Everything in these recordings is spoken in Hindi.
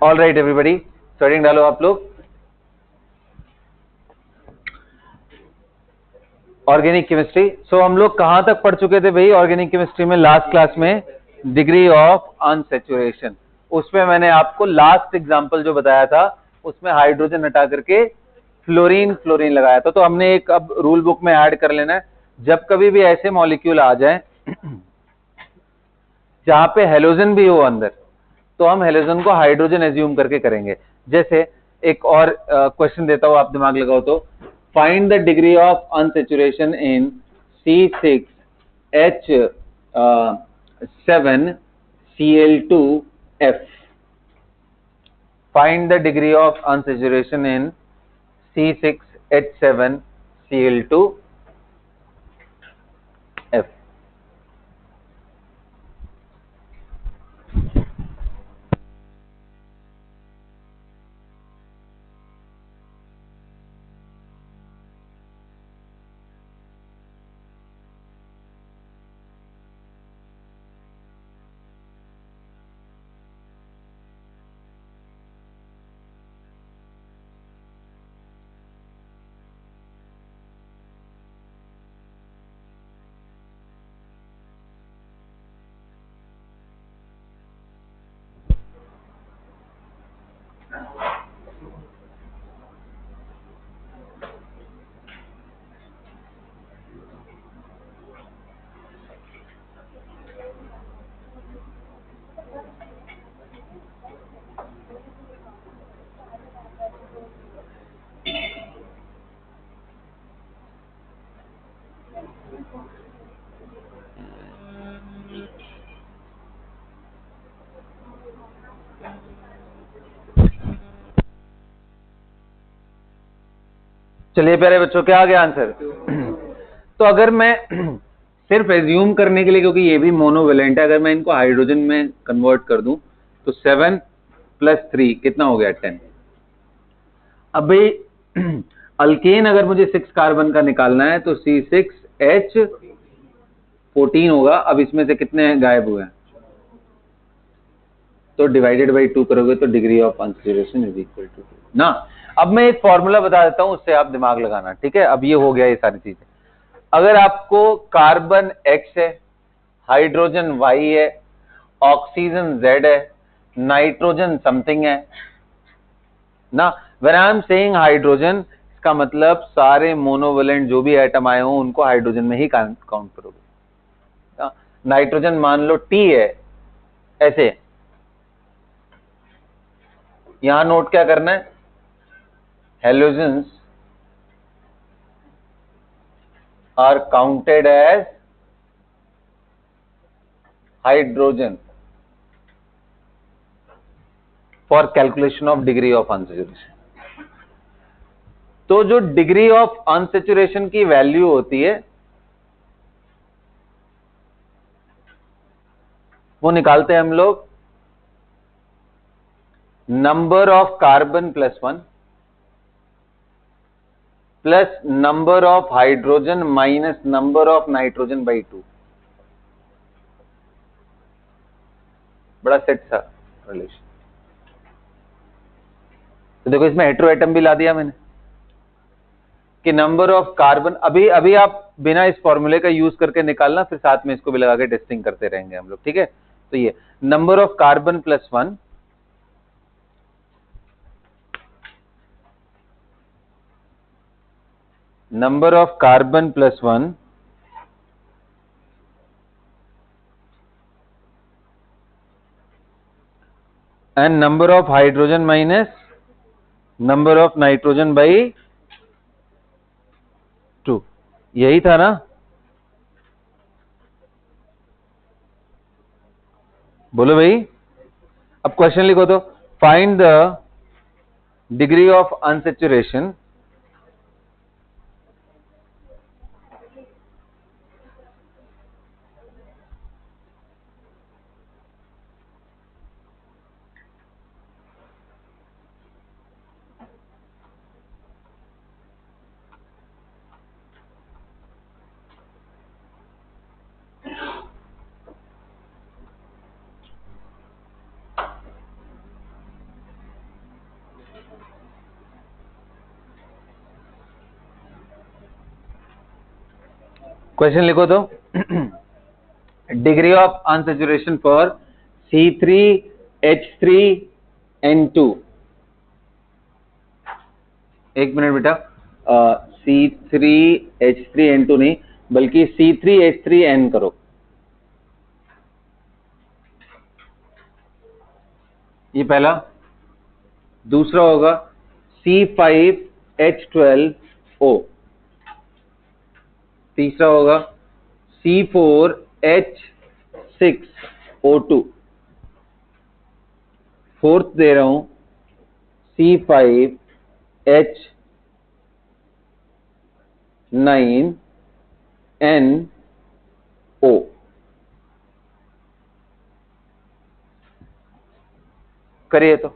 ऑल राइट एवरीबडी, स्टार्टिंग डालो आप लोग। Organic chemistry. सो हम लोग कहां तक पढ़ चुके थे भाई ऑर्गेनिक केमिस्ट्री में? लास्ट क्लास में डिग्री ऑफ अनसैचुरेशन। उसमें मैंने आपको लास्ट एग्जांपल जो बताया था उसमें हाइड्रोजन हटा करके फ्लोरीन फ्लोरीन लगाया था। तो हमने एक अब रूल बुक में ऐड कर लेना है, जब कभी भी ऐसे मॉलिक्यूल आ जाए जहां पे हेलोजन भी हो अंदर, तो हम हेलोजन को हाइड्रोजन एज्यूम करके करेंगे। जैसे एक और क्वेश्चन देता हूं, आप दिमाग लगाओ तो। Find the degree of unsaturation in C6H7Cl2F। Find the degree of unsaturation in C6H7Cl2F। चलिए प्यारे बच्चों, क्या आ गया आंसर? तो अगर मैं सिर्फ एज्यूम करने के लिए, क्योंकि ये भी मोनोवेलेंट है, अगर मैं इनको हाइड्रोजन में कन्वर्ट कर दूं तो 7 + 3 कितना हो गया? 10। अब भाई अल्केन अगर मुझे 6 कार्बन का निकालना है तो C6H14 होगा। अब इसमें से कितने गायब हुए हैं? तो डिवाइडेड बाई 2 करोगे तो degree of unsaturation is equal to 2 ना। अब मैं एक फॉर्मूला बता देता हूं, उससे आप दिमाग लगाना, ठीक है? अब ये हो गया ये सारी चीजें। अगर आपको कार्बन X है, हाइड्रोजन Y है, ऑक्सीजन Z है, नाइट्रोजन समथिंग है ना। When I am saying hydrogen, इसका मतलब सारे मोनोवेलेंट जो भी एटम आए हों उनको हाइड्रोजन में ही काउंट करोगे। नाइट्रोजन मान लो T है, ऐसे। यहां नोट क्या करना है? Halogens are counted as hydrogen for calculation of degree of unsaturation. तो जो डिग्री ऑफ अनसैचुरेशन की वैल्यू होती है वो निकालते हैं हम लोग number of carbon +1 plus number of hydrogen minus number of nitrogen by 2। बड़ा सेट था रिलेशन। तो देखो इसमें हेटेरो एटम भी ला दिया मैंने कि नंबर ऑफ कार्बन। अभी अभी आप बिना इस फॉर्मूले का यूज करके निकालना, फिर साथ में इसको भी लगा के टेस्टिंग करते रहेंगे हम लोग, ठीक है? तो ये number of carbon +1 number of carbon +1 and number of hydrogen minus number of nitrogen by 2। यही था ना? बोलो भाई। अब क्वेश्चन लिखो तो, find the degree of unsaturation question लिखो तो degree of unsaturation for C3H3N2। एक मिनट बेटा, C3H3N2 नहीं बल्कि C3H3N करो। ये पहला। दूसरा होगा C5H12O। तीसरा होगा C4H6O2। फोर्थ दे रहा हूं C5H9NO। करिए तो।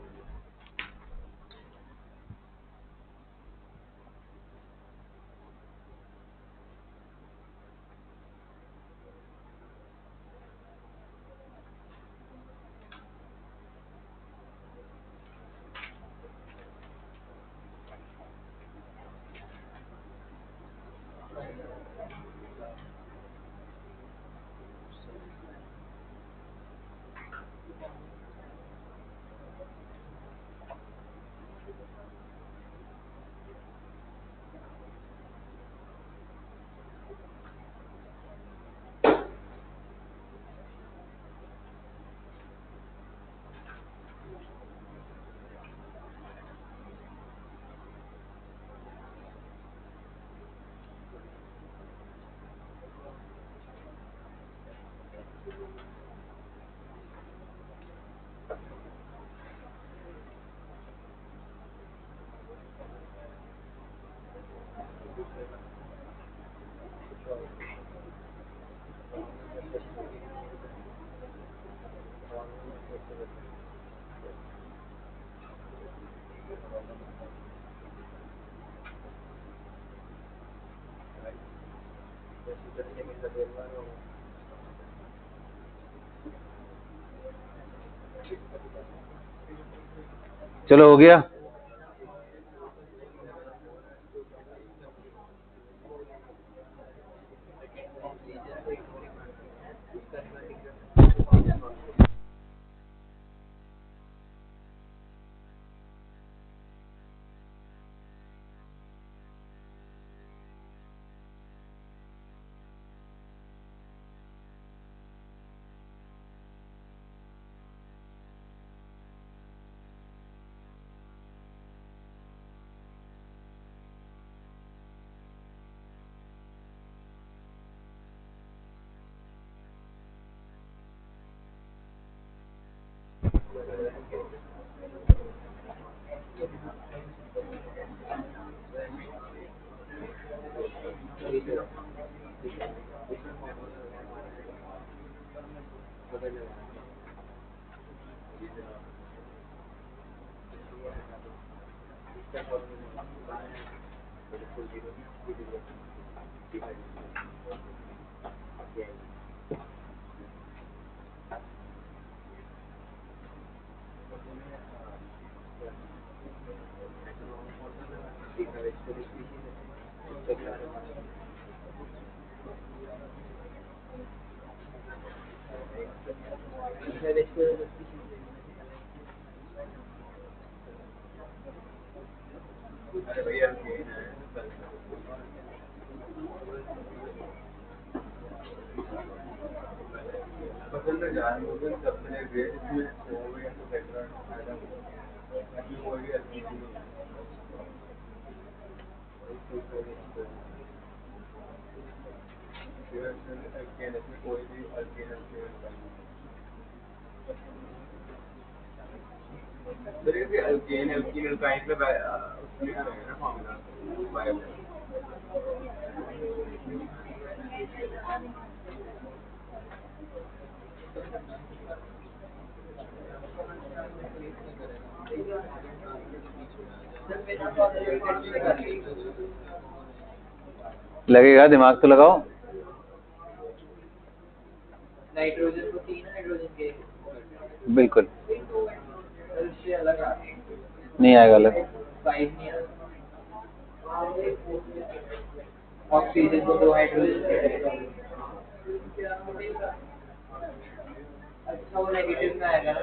चलो हो गया। लगेगा, दिमाग तो लगाओ। नाइट्रोजन को 3 हाइड्रोजन के बिल्कुल नहीं आएगा अलग। 5 नहीं आएगा। ऑक्सीजन को 2 हाइड्रोजन से करेगा। अच्छा वो नेगेटिव में आएगा ना।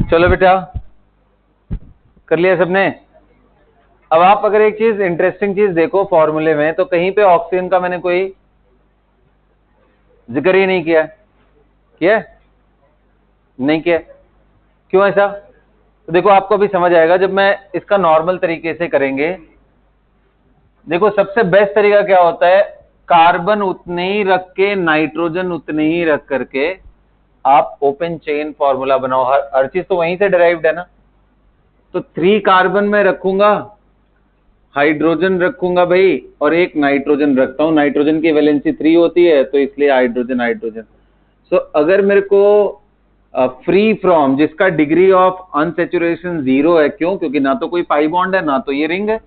चलो बेटा, कर लिया सबने। अब आप अगर एक चीज इंटरेस्टिंग चीज देखो फॉर्मूले में, तो कहीं पे ऑक्सीजन का मैंने कोई जिक्र ही नहीं किया। नहीं किया। क्यों ऐसा? तो देखो आपको अभी समझ आएगा जब मैं इसका नॉर्मल तरीके से करेंगे। देखो सबसे बेस्ट तरीका क्या होता है, कार्बन उतने ही रख के नाइट्रोजन उतने ही रख करके आप ओपन चेन फॉर्मूला बनाओ। हर चीज तो वहीं से डिराइव्ड है ना। तो 3 कार्बन में रखूंगा, हाइड्रोजन रखूंगा भाई, और एक नाइट्रोजन रखता हूं। नाइट्रोजन की वैलेंसी 3 होती है, तो इसलिए हाइड्रोजन हाइड्रोजन। सो अगर मेरे को फ्री फ्रॉम जिसका डिग्री ऑफ अनसैचुरेशन 0 है, क्यों? क्योंकि ना तो कोई पाई बॉन्ड है, ना तो ये रिंग है।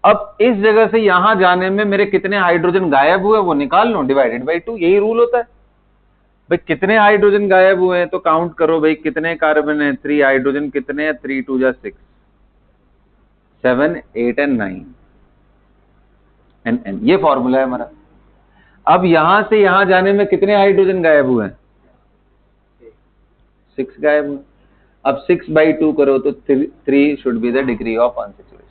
अब इस जगह से यहां जाने में मेरे कितने हाइड्रोजन गायब हुए वो निकाल लो, डिवाइडेड बाई 2। यही रूल होता है भाई। कितने हाइड्रोजन गायब हुए हैं तो काउंट करो भाई, कितने कार्बन है, 3 हाइड्रोजन कितने हैं, 3 2 जा 6, 7 8 एंड 9 एन। ये फॉर्मूला है हमारा। अब यहां से यहां जाने में कितने हाइड्रोजन गायब हुए हैं? 6 गायब हुए। अब 6/2 करो तो 3 should be the degree of unsaturation.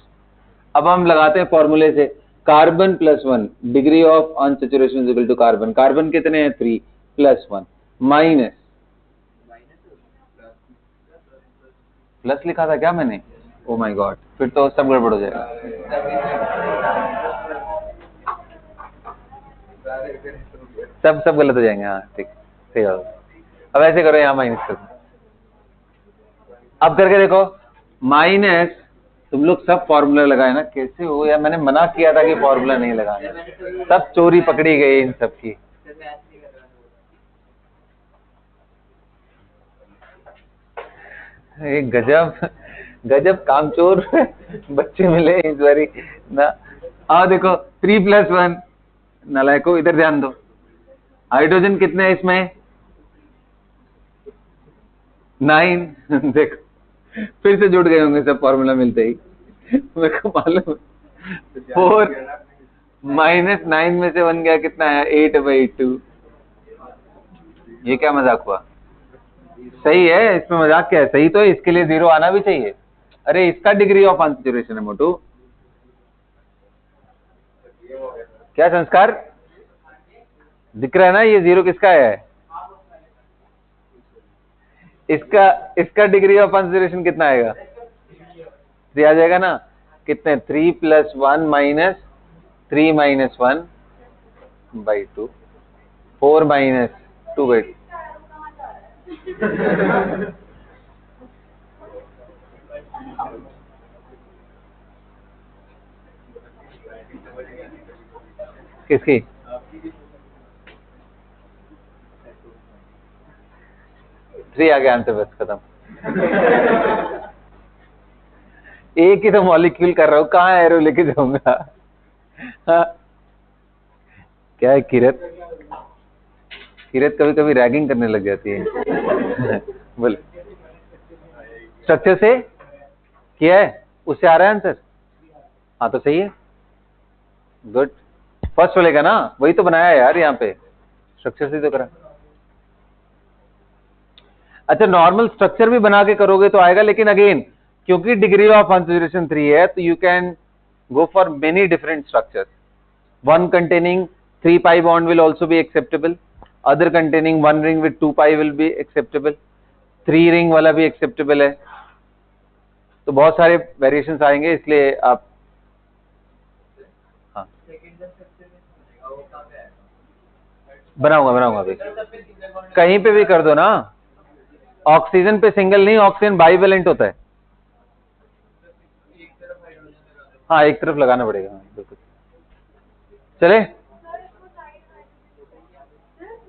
अब हम लगाते हैं फॉर्मूले से, carbon +1 degree of unsaturation is equal to carbon. Carbon कितने हैं? 3 +1 माइनस, प्लस लिखा था क्या मैंने? ओ माय गॉड, फिर तो सब गड़बड़ हो जाएगा। सब गलत हो जाएंगे। हाँ ठीक सही है। अब ऐसे करो, यहाँ माइनस कर दो। अब करके देखो, माइनस, तुम लोग सब फॉर्मूला लगाए ना, कैसे हो यार? मैंने मना किया था कि फॉर्मूला नहीं लगाना, सब चोरी पकड़ी गई इन सब की। एक गजब कामचोर बच्चे मिले इस बारी ना। आओ देखो, 3 + 1, नालायको इधर ध्यान दो। हाइड्रोजन कितने हैं इसमें? 9 देखो फिर से जुड़ गए होंगे सब फॉर्मूला मिलते ही। मेरे को मालूम। 4 -9 में से 1 गया, कितना है? 8/2। ये क्या मजाक हुआ? सही है, इसमें मजाक क्या है? सही तो है, इसके लिए 0 आना भी चाहिए। अरे इसका डिग्री ऑफ अनसैचुरेशन है मोटू। क्या संस्कार दिख रहा है ना? ये 0 किसका है? इसका डिग्री ऑफ अनसैचुरेशन कितना आएगा? 3 आ जाएगा ना। कितने? 3 + 1 माइनस 3 - 1/2, 4 - 2/2। किसकी? थ्री आ गया आंसर, बस खत्म। एक ही तो मॉलिक्यूल कर रहा हूं, कहाँ एरो लेके जाऊंगा? हाँ। क्या है किरत? किरत कभी कभी रैगिंग करने लग जाती है। बोले स्ट्रक्चर से किया है, उससे आ रहा है आंसर। हाँ तो सही है, गुड। फर्स्ट बोलेगा ना, वही तो बनाया है यार, यहाँ पे स्ट्रक्चर से तो करा। अच्छा, नॉर्मल स्ट्रक्चर भी बना के करोगे तो आएगा, लेकिन अगेन क्योंकि डिग्री ऑफ अनसैचुरेशन 3 है तो you can go for many different structures. One containing 3 pi bond will also be acceptable, other containing 1 ring with 2 pi will be acceptable, 3 ring वाला भी acceptable है। तो बहुत सारे वेरिएशंस आएंगे, इसलिए आप हाँ बनाऊंगा अभी, कहीं पे भी कर दो ना। ऑक्सीजन पे सिंगल नहीं, ऑक्सीजन बाइवेलेंट होता है। हाँ एक तरफ लगाना पड़ेगा, बिल्कुल। चले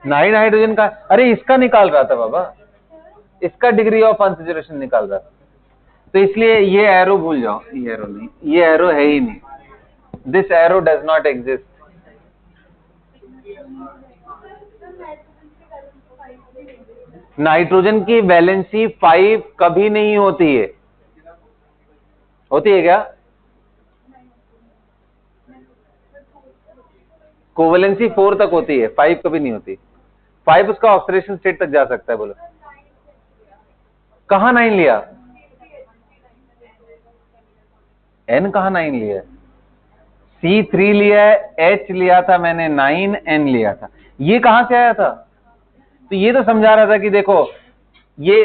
9 हाइड्रोजन का, अरे इसका निकाल रहा था बाबा, इसका डिग्री ऑफ अनसैचुरेशन निकाल रहा था, तो इसलिए ये एरो भूल जाओ। ये एरो नहीं, ये एरो है ही नहीं, this arrow does not exist. Nitrogen की वैलेंसी 5 कभी नहीं होती है, होती है क्या? कोवैलेंसी 4 तक होती है, 5 कभी नहीं होती। 5 उसका ऑक्सीडेशन स्टेट तक जा सकता है। बोलो कहाँ 9 लिया? N कहाँ 9 लिया है? C3 लिया है, H लिया था मैंने 9, N लिया था। ये कहां से आया था? तो ये तो समझा रहा था कि देखो ये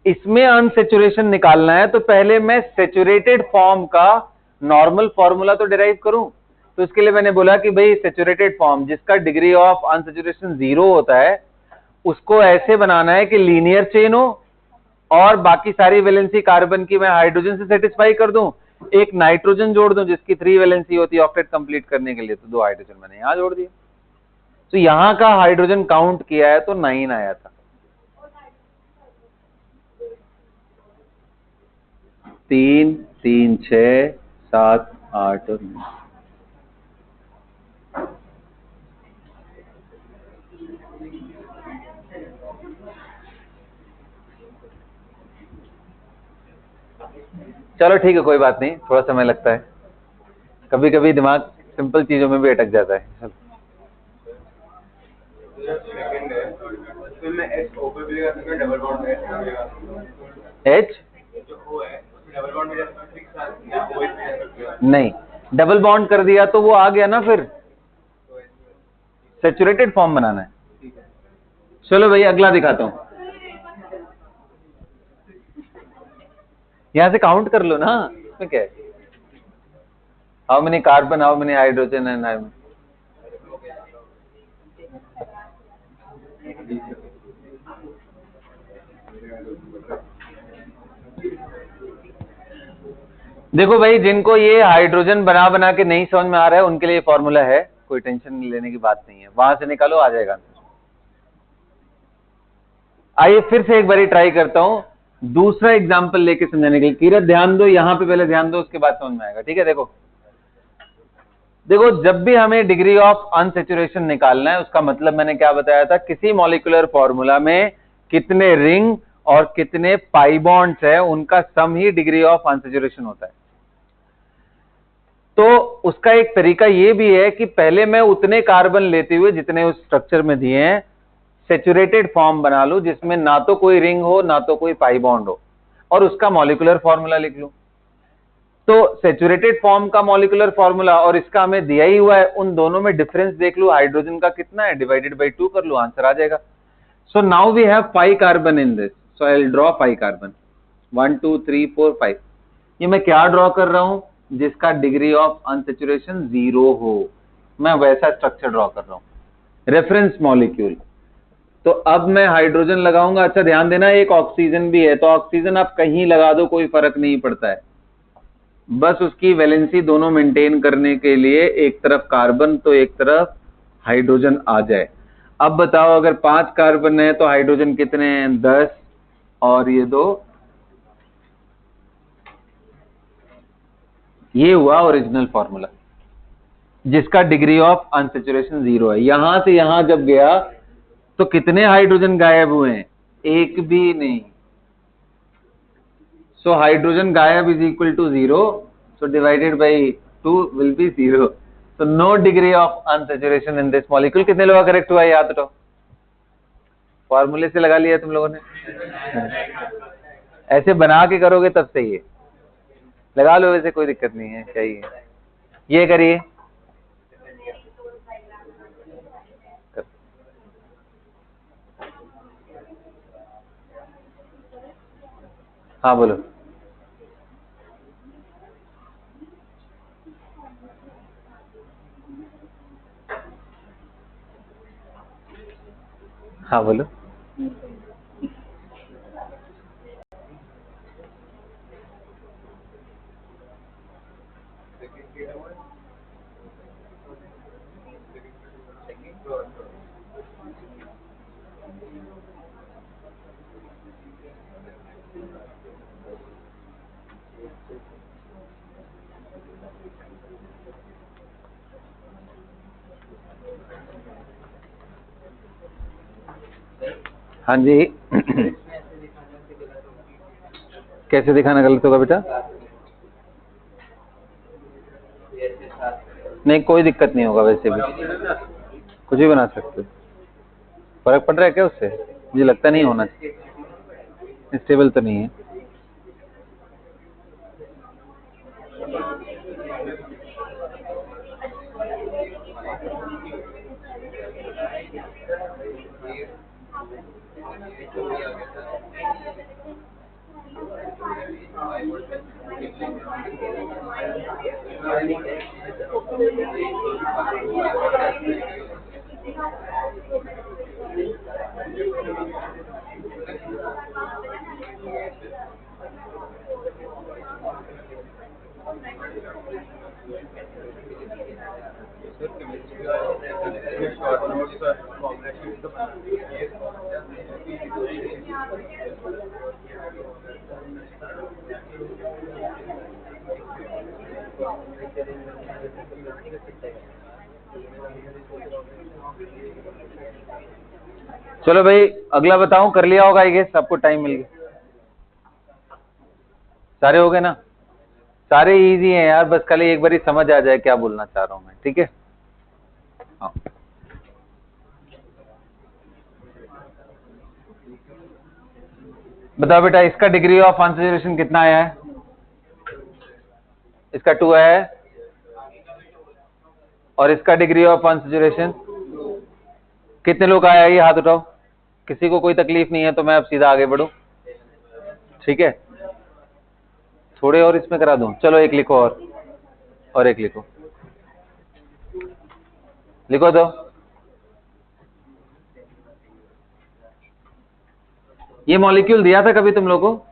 इसमें अनसेचुरेशन निकालना है तो पहले मैं सेचुरेटेड फॉर्म का नॉर्मल फॉर्मूला तो डिराइव करूं। तो इसके लिए मैंने बोला कि भाई सेचुरेटेड फॉर्म जिसका डिग्री ऑफ अनसेचुरेशन 0 होता है उसको ऐसे बनाना है कि लीनियर चेन हो और बाकी सारी वैलेंसी कार्बन की मैं हाइड्रोजन से सेटिस्फाई कर दूं, एक नाइट्रोजन जोड़ दूं जिसकी 3 वैलेंसी होती है ऑक्टेट कंप्लीट करने के लिए, तो 2 हाइड्रोजन मैंने यहां जोड़ दिया। तो यहां का हाइड्रोजन काउंट किया है तो 9 आया था। 3, 3, 6, 7, 8 और 9। चलो ठीक है, कोई बात नहीं, थोड़ा समय लगता है, कभी कभी दिमाग सिंपल चीजों में भी अटक जाता है। H नहीं, डबल बॉन्ड कर दिया तो वो आ गया ना, फिर सेचुरेटेड फॉर्म बनाना है। चलो भाई अगला दिखाता हूं, यहां से काउंट कर लो ना, इसमें क्या है? How many carbon, how many hydrogen and देखो भाई, जिनको ये हाइड्रोजन बना बना के नहीं समझ में आ रहा है उनके लिए फॉर्मूला है, कोई टेंशन लेने की बात नहीं है, वहां से निकालो आ जाएगा। आइए फिर से एक बार ट्राई करता हूं दूसरा एग्जांपल लेके समझाने के लिए। किरत ध्यान दो, यहां पे पहले ध्यान दो, उसके बाद समझ में आएगा, ठीक है? देखो जब भी हमें डिग्री ऑफ अनसैचुरेशन निकालना है उसका मतलब मैंने क्या बताया था, किसी मॉलिक्यूलर फॉर्मूला में कितने रिंग और कितने पाई बॉन्ड्स है उनका सम ही डिग्री ऑफ अनसैचुरेशन होता है। तो उसका एक तरीका यह भी है कि पहले मैं उतने कार्बन लेते हुए जितने उस स्ट्रक्चर में दिए हैं सेचुरेटेड फॉर्म बना लूं जिसमें ना तो कोई रिंग हो ना तो कोई पाई बॉन्ड हो और उसका मॉलिक्यूलर फॉर्मूला लिख लूं। तो सेचुरेटेड फॉर्म का मॉलिक्यूलर फॉर्मूला और इसका हमें दिया ही हुआ है, उन दोनों में डिफरेंस देख लूं, हाइड्रोजन का कितना है डिवाइडेड बाई 2 कर लूं, आंसर आ जाएगा। So now we have 5 carbon in this, so I will draw 5 carbon, 1 2 3 4 5। ये मैं क्या ड्रॉ कर रहा हूं? जिसका डिग्री ऑफ अनसैचुरेशन 0 हो, मैं वैसा स्ट्रक्चर ड्रॉ कर रहा हूं, रेफरेंस मॉलिक्यूल। तो अब मैं हाइड्रोजन लगाऊंगा। अच्छा ध्यान देना, एक ऑक्सीजन भी है, तो ऑक्सीजन आप कहीं लगा दो कोई फर्क नहीं पड़ता है, बस उसकी वैलेंसी दोनों मेंटेन करने के लिए एक तरफ कार्बन तो एक तरफ हाइड्रोजन आ जाए। अब बताओ अगर 5 कार्बन है तो हाइड्रोजन कितने हैं? 10 और ये 2। ये हुआ ओरिजिनल फॉर्मूला जिसका डिग्री ऑफ अनसैचुरेशन 0 है। यहां से यहां जब गया तो कितने हाइड्रोजन गायब हुए हैं? एक भी नहीं। सो हाइड्रोजन गायब is equal to 0, so divided by 2 will be 0। So no degree of unsaturation in this molecule. कितने लोगों का करेक्ट हुआ याद तो? फॉर्मूले से लगा लिया तुम लोगों ने? ऐसे बना के करोगे तब सही है, लगा लो, वैसे कोई दिक्कत नहीं है। चाहिए ये करिए। हाँ बोलो। हाँ बोलो। हाँ जी। कैसे दिखाना गलत होगा बेटा? नहीं कोई दिक्कत नहीं होगा, वैसे भी कुछ भी बना सकते हो। फर्क पड़ रहा है क्या उससे? मुझे लगता नहीं होना चाहिए, स्टेबल तो नहीं है। चलो भाई अगला बताऊं, कर लिया होगा, आई गेस आपको टाइम मिल गया। सारे हो गए ना? सारे इजी हैं यार, बस खाली एक बार ही समझ आ जाए क्या बोलना चाह रहा हूं मैं, ठीक है? हाँ। बताओ बेटा, इसका डिग्री ऑफ अनसैचुरेशन कितना आया है? इसका 2 है, और इसका डिग्री ऑफ अनसैचुरेशन कितने लोग आया है? ये हाथ उठाओ। किसी को कोई तकलीफ नहीं है तो मैं अब सीधा आगे बढ़ूं, ठीक है? थोड़े और इसमें करा दूं? चलो एक लिखो और एक लिखो। लिखो तो। ये मॉलिक्यूल दिया था कभी तुम लोगों को?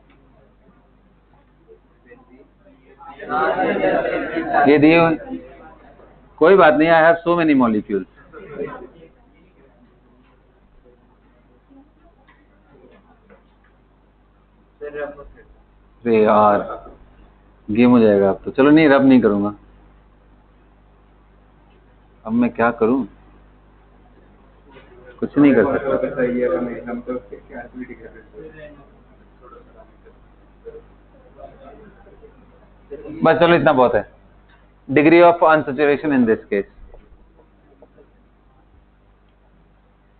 ये दिए हुए? कोई बात नहीं, I have so many molecule. अरे यार गेम हो जाएगा अब तो। चलो नहीं, रब नहीं करूंगा। अब मैं क्या करूं? कुछ नहीं कर सकता। बस चलो इतना बहुत है। Degree of unsaturation in this case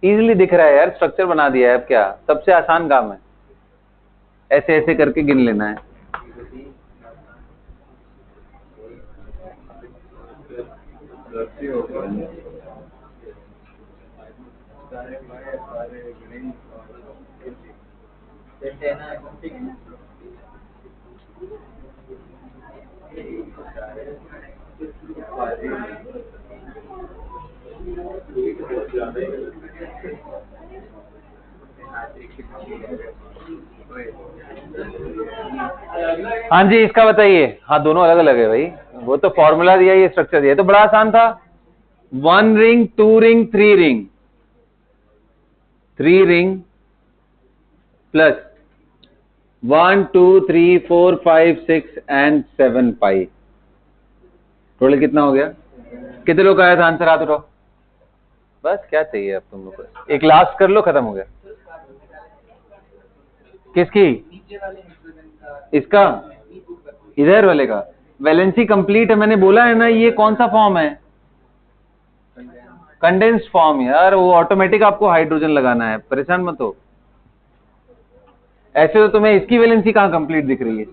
easily दिख रहा है यार, स्ट्रक्चर बना दिया है। अब क्या, सबसे आसान काम है, ऐसे ऐसे करके गिन लेना है। हाँ जी, इसका बताइए। हाँ, दोनों अलग अलग है भाई, वो तो फॉर्मूला दिया, ये स्ट्रक्चर दिया, तो बड़ा आसान था। 1 ring, 2 ring, 3 ring, 3 ring plus 1 2 3 4 5 6 and 7 pi. Total कितना हो गया? कितने लोग आया था आंसर? हाथ उठाओ। बस क्या चाहिए अब तुम लोग को? एक लास्ट कर लो, खत्म हो गया। किसकी? इसका, इधर वाले का वैलेंसी कंप्लीट है, मैंने बोला है ना। ये कौन सा फॉर्म है? कंडेंस्ड फॉर्म यार, वो ऑटोमेटिक आपको हाइड्रोजन लगाना है, परेशान मत हो। ऐसे तो तुम्हें इसकी वैलेंसी कहां कंप्लीट दिख रही है?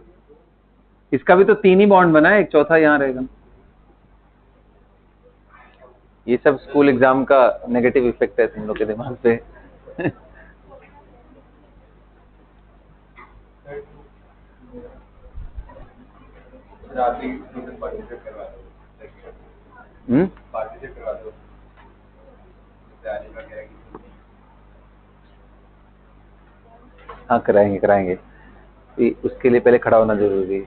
इसका भी तो 3 ही बॉन्ड बना है, एक चौथा यहां रहेगा। ये सब स्कूल एग्जाम का नेगेटिव इफेक्ट है तुम लोग के दिमाग पे। हाँ, कराएंगे कराएंगे। उसके लिए पहले खड़ा होना जरूरी है।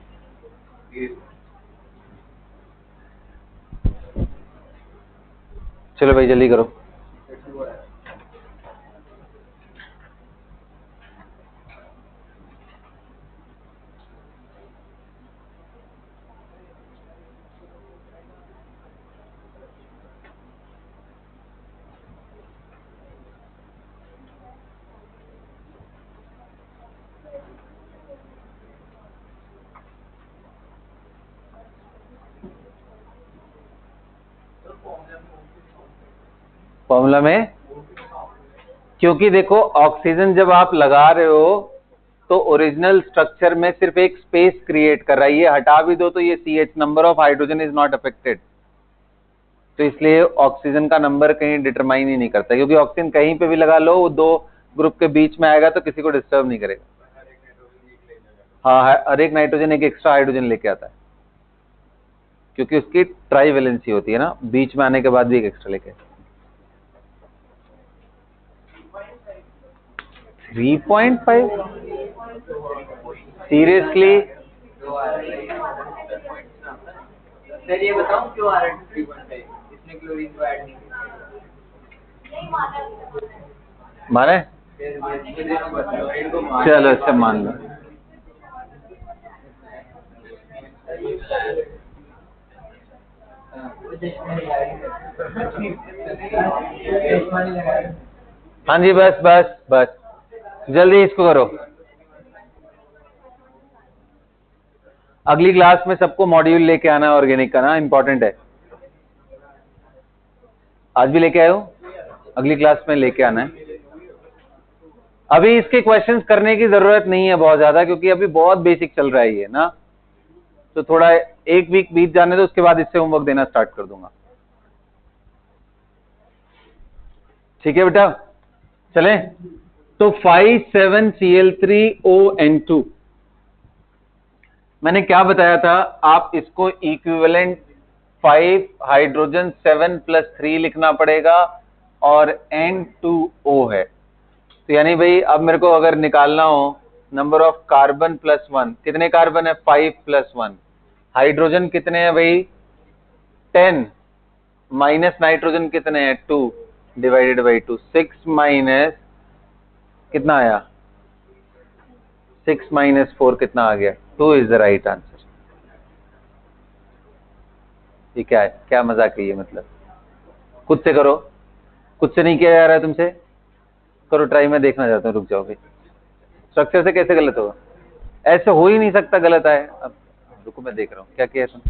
चलो भाई जल्दी करो। फॉर्मूला में, क्योंकि देखो ऑक्सीजन जब आप लगा रहे हो तो ओरिजिनल स्ट्रक्चर में सिर्फ एक स्पेस क्रिएट कर रहा है, ये हटा भी दो तो ये CH, number of hydrogen is not affected. तो इसलिए ऑक्सीजन का नंबर कहीं डिटरमाइन ही नहीं करता, क्योंकि ऑक्सीजन कहीं पे भी लगा लो वो दो ग्रुप के बीच में आएगा तो किसी को डिस्टर्ब नहीं करेगा। हाँ, हर एक नाइट्रोजन एक एक्स्ट्रा हाइड्रोजन लेके आता है, क्योंकि उसकी ट्राई वैलेंसी होती है ना, बीच में आने के बाद भी एक एक्स्ट्रा लेके। 3.5 सीरियसली? सर ये बताऊं क्यों आ रहा है 3.5? इसमें क्लोरीन को ऐड नहीं माने? चलो अच्छा मान लो। हाँ जी, बस बस बस, जल्दी इसको करो। अगली क्लास में सबको मॉड्यूल लेके आना है ऑर्गेनिक का ना, इंपॉर्टेंट है। आज भी लेके आए हो? अगली क्लास में लेके आना है। अभी इसके क्वेश्चंस करने की जरूरत नहीं है बहुत ज्यादा, क्योंकि अभी बहुत बेसिक चल रहा है ये ना, तो थोड़ा एक वीक बीत जाने दो, उसके बाद इससे होमवर्क देना स्टार्ट कर दूंगा। ठीक है बेटा, चलें। तो 5,7Cl3ON2 मैंने क्या बताया था? आप इसको इक्विवेलेंट 5 हाइड्रोजन 7 + 3 लिखना पड़ेगा और N2O है। तो यानी भाई अब मेरे को अगर निकालना हो नंबर ऑफ कार्बन +1, कितने कार्बन है? 5 + 1। हाइड्रोजन कितने हैं भाई? 10 माइनस नाइट्रोजन कितने हैं? 2 डिवाइडेड बाई 2, 6 माइनस कितना आया? 6 - 4 कितना आ गया? 2 इज द राइट आंसर। ये क्या है? क्या मजाक है ये? मतलब खुद से करो, खुद से नहीं किया जा रहा है तुमसे, करो ट्राई, मैं देखना चाहता हूँ। रुक जाओ भाई, स्ट्रक्चर से कैसे गलत होगा? ऐसे हो ही नहीं सकता गलत आए। अब रुको, मैं देख रहा हूँ क्या किया तुम।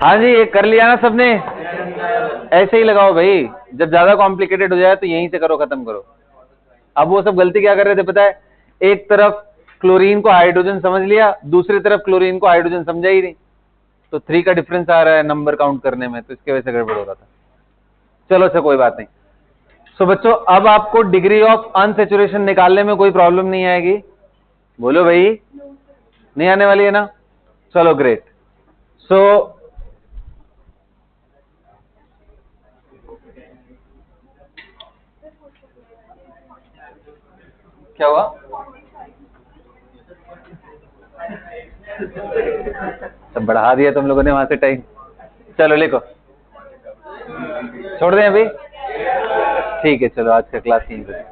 हाँ जी, ये कर लिया ना सबने? ऐसे ही लगाओ भाई, जब ज्यादा कॉम्प्लिकेटेड हो जाए तो यहीं से करो, खत्म करो। अब वो सब गलती क्या कर रहे थे पता है, एक तरफ क्लोरीन को हाइड्रोजन समझ लिया, दूसरी तरफ क्लोरीन को हाइड्रोजन समझा ही नहीं, तो 3 का डिफरेंस आ रहा है नंबर काउंट करने में, तो इसके वजह से गड़बड़ हो रहा था। चलो अच्छा, कोई बात नहीं। सो बच्चों, अब आपको डिग्री ऑफ अनसैचुरेशन निकालने में कोई प्रॉब्लम नहीं आएगी? बोलो भाई, नहीं आने वाली है ना? चलो ग्रेट। सो क्या हुआ? सब बढ़ा दिया तुम लोगों ने वहां से टाइम। चलो लिखो, छोड़ दें अभी? ठीक है, चलो आज का क्लास 3 बजे।